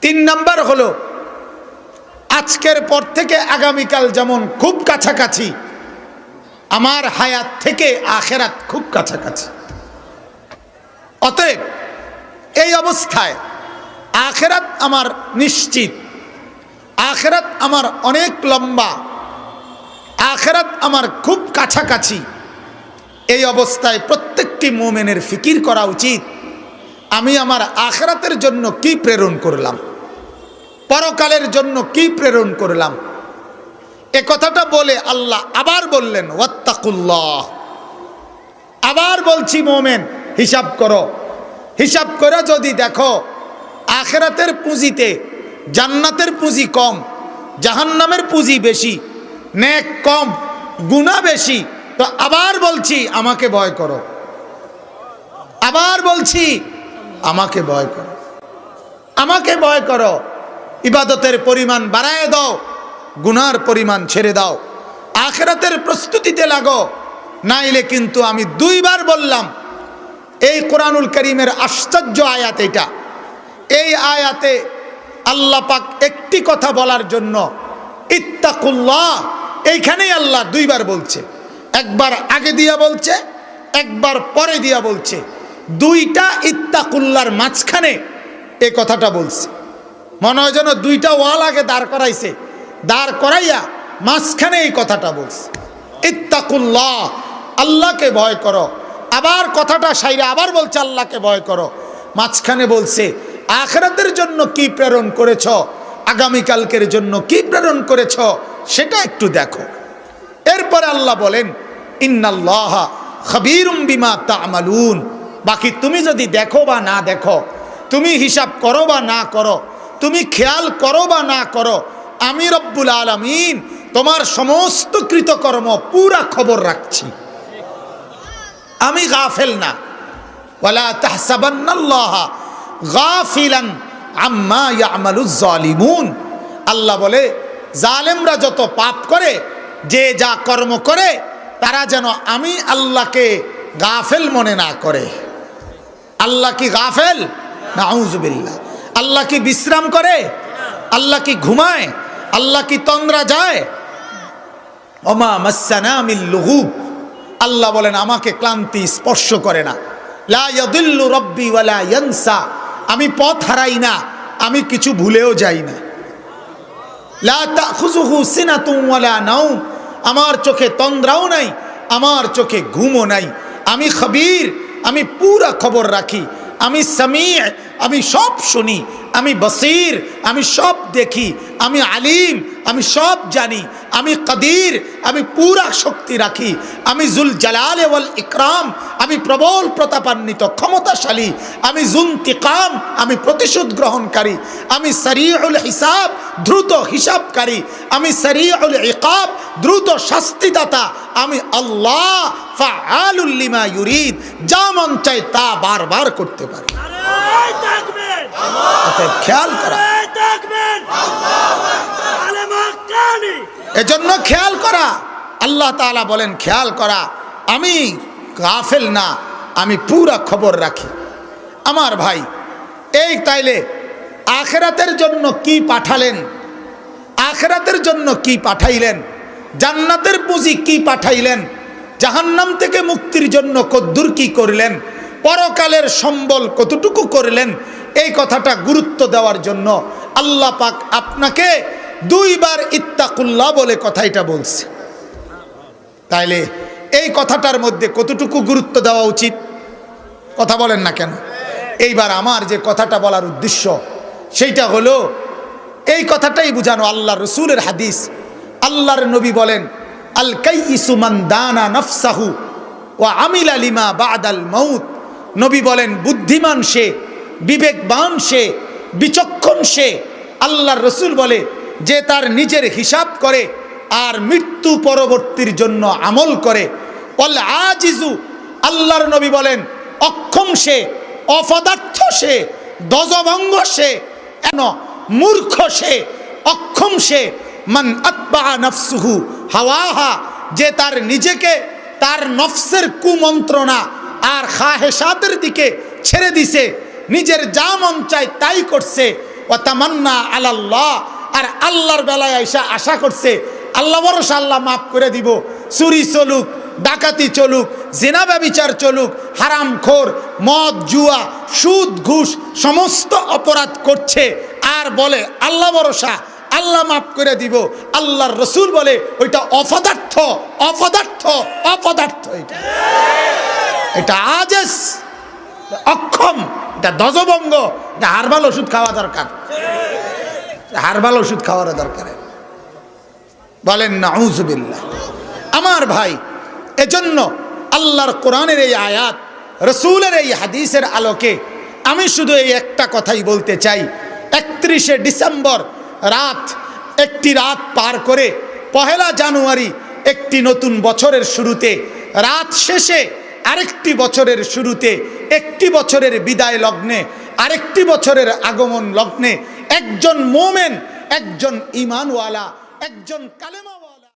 তিন নাম্বার হলো আজকের পর থেকে আগামীকাল যেমন খুব কাছাকাছি, আমার হায়াত থেকে আখেরাত খুব কাছাকাছি। অতএব এই অবস্থায় আখেরাত আমার নিশ্চিত, আখেরাত আমার অনেক লম্বা, আখেরাত আমার খুব কাছাকাছি। এই অবস্থায় প্রত্যেকটি মুমিনের ফিকির করা উচিত, আমি আমার আখেরাতের জন্য কি প্রেরণ করলাম, পরকালের জন্য কি প্রেরণ করলাম। এ কথাটা বলে আল্লাহ আবার বললেন ওয়াত্তাকুল্লাহ। আবার বলছি মুমিন, হিসাব করো। হিসাব করে যদি দেখো আখেরাতের পুঁজিতে জান্নাতের পুঁজি কম, জাহান্নামের পুঁজি বেশি, নেক কম, গুনাহ বেশি, তো আবার বলছি আমাকে ভয় করো। আবার বলছি আমাকে ভয় করো, আমাকে ভয় করো। ইবাদতের পরিমাণ বাড়ায় দাও, গুনার পরিমাণ ছেড়ে দাও, আখিরাতের প্রস্তুতিতে লাগো। নাইলে কিন্তু আমি দুইবার বললাম, এই কোরআনুল কারীমের আশ্চর্য আয়াত এটা। এই আয়াতে আল্লাহ পাক একটি কথা বলার জন্য ইত্তাকুল্লাহ, এইখানেই আল্লাহ দুইবার বলছে। একবার আগে দিয়া বলছে, একবার পরে দিয়া বলছে। দুইটা ইত্তাকুল্লাহর মাঝখানে এই কথাটা বলছে। মনে হয় যেন দুইটা ওয়াল আগে দাঁড় করাইছে, দাঁড় করাইয়া মাঝখানে এই কথাটা বলছে ইত্তাকুল্লাহ, আল্লাহকে ভয় করো। আবার কথাটা সাইরা আবার বলছে আল্লাহকে ভয় করো। মাঝখানে বলছে আখিরাতের জন্য কি প্রেরণ করেছ, আগামীকালকের জন্য কি প্রেরণ করেছ সেটা একটু দেখো। এরপরে আল্লাহ বলেন ইন্নাল্লাহা খাবীরুম বিমা তা'মালুন। বাকি তুমি যদি দেখো বা না দেখো, তুমি হিসাব করো বা না করো, তুমি খেয়াল করো বা না করো, আমি রব্বুল আলামিন তোমার সমস্ত কৃতকর্ম পুরা খবর রাখছি। আমি গাফেল না। ওয়ালা তাহসাবান্নাল্লাহা গাফিলান আম্মা ইয়ামালুজ জালিমুন। আল্লাহ বলে জালেমরা যত পাপ করে, যে যা কর্ম করে, তারা যেন আমি আল্লাহকে গাফেল মনে না করে। আল্লাহ কি গাফেল? নাউজুবিল্লাহ। আল্লাহ কি বিশ্রাম করে? আল্লাহ কি ঘুমায়? আল্লাহ কি তন্দ্রা যায়? ওমা মাসসানা মিন লুগুব। আল্লাহ বলেন আমাকে ক্লান্তি স্পর্শ করে না। লা ইয়াদিল্লু রাব্বি ওয়ালা ইয়ানসা। আমি পথ হারাই না, আমি কিছু ভুলেও যাই না। লা তাখুযুহু সিনাতুন ওয়ালা নাওম। আমার চোখে তন্দ্রাও নাই, আমার চোখে ঘুমও নাই। আমি খবীর, আমি পুরা খবর রাখি। আমি সামি', আমি সব শুনি। আমি বসির, আমি সব দেখি। আমি আলিম, আমি সব জানি। আমি কদির, আমি পুরা শক্তি রাখি। আমি জুল জালাল ওয়াল ইকরাম, আমি প্রবল প্রতাপান্বিত ক্ষমতাশালী। আমি জুনতিকাম, আমি প্রতিশোধ গ্রহণকারী। আমি সারিউল হিসাব, দ্রুত হিসাবকারী। আমি সারিউল ইকাব, দ্রুত শাস্তিদাতা। আমি আল্লাহ ফাআলুল লিমা ইউরিদ, যা মন চায় তা বারবার করতে পারি। খেয়াল করা, এজন্য খেয়াল করা। আল্লাহ তাআলা বলেন খেয়াল করা, আমি গাফেল না, আমি পুরা খবর রাখি। আমার ভাই, এই তাইলে আখিরাতের জন্য কি পাঠালেন, আখিরাতের জন্য কি পাঠাইলেন, জান্নাতের পুঁজি কি পাঠাইলেন, জাহান্নাম থেকে মুক্তির জন্য কদ্দুর কি করলেন, পরকালের সম্বল কতটুকু করলেন, এই কথাটা গুরুত্ব দেওয়ার জন্য আল্লাহ পাক আপনাকে দুইবার ইত্তাকুল্লাহ বলে কথাটা বলছে। তাইলে এই কথাটার মধ্যে কতটুকু গুরুত্ব দেওয়া উচিত, কথা বলেন না কেন? এইবার আমার যে কথাটা বলার উদ্দেশ্য সেইটা হলো এই কথাটাই বুঝানো। আল্লাহ রসুলের হাদিস, আল্লাহর নবী বলেন আল কাইয়িসু মান দানা নাফসাহু ওয়া আমিলা লিমা বাদাল মাউত। নবী বলেন বুদ্ধিমান সে, বিবেকবান সে, বিচক্ষণ সে। আল্লাহর রসুল বলে যে তার নিজের হিসাব করে আর মৃত্যু পরবর্তীর জন্য আমল করে। ওয়াল আজিজু, আল্লাহর নবী বলেন অক্ষম সে, অপদার্থ সে, দজভঙ্গ সে, মূর্খ সে, অক্ষম সে। মান আতবা নফসুহু হাওয়াহা, যে তার নিজেকে তার নফসের কুমন্ত্রণা আর খাহেসাতের দিকে ছেড়ে দিছে, নিজের যা মন চায় তাই করছে। ওয়া তামান্না আলাল্লাহ, আর আল্লাহর বেলায় আইসা আশা করছে আল্লাহ ভরসা, আল্লাহ মাফ করে দিব। চুরি চলুক, ডাকাতি চলুক, জিনা ব্যভিচার চলুক, হারামখোর, মদ জুয়া, সুদ ঘুষ সমস্ত অপরাধ করছে, আর বলে আল্লাহ ভরসা, আল্লাহ মাফ করে দিব। আল্লাহর রসুল বলে ওইটা অপদার্থ, অপদার্থ, অপদার্থ। এটা আজেস, অক্ষম, এটা ধ্বজভঙ্গ, এটা হারবাল ওষুধ খাওয়া দরকার, হারবাল ওষুধ খাওয়ার দরকার। বলেন নাউজুবিল্লাহ। আমার ভাই, এজন্য আল্লাহর কোরআনের এই আয়াত, রসুলের এই হাদিসের আলোকে আমি শুধু এই একটা কথাই বলতে চাই। 31শে ডিসেম্বর রাত, একটি রাত পার করে 1 জানুয়ারি একটি নতুন বছরের শুরুতে, রাত শেষে আরেকটি বছরের শুরুতে, একটি বছরের বিদায় লগ্নে আরেকটি বছরের আগমন লগ্নে একজন মোমেন, একজন ঈমানওয়ালা, একজন কালেমাওয়ালা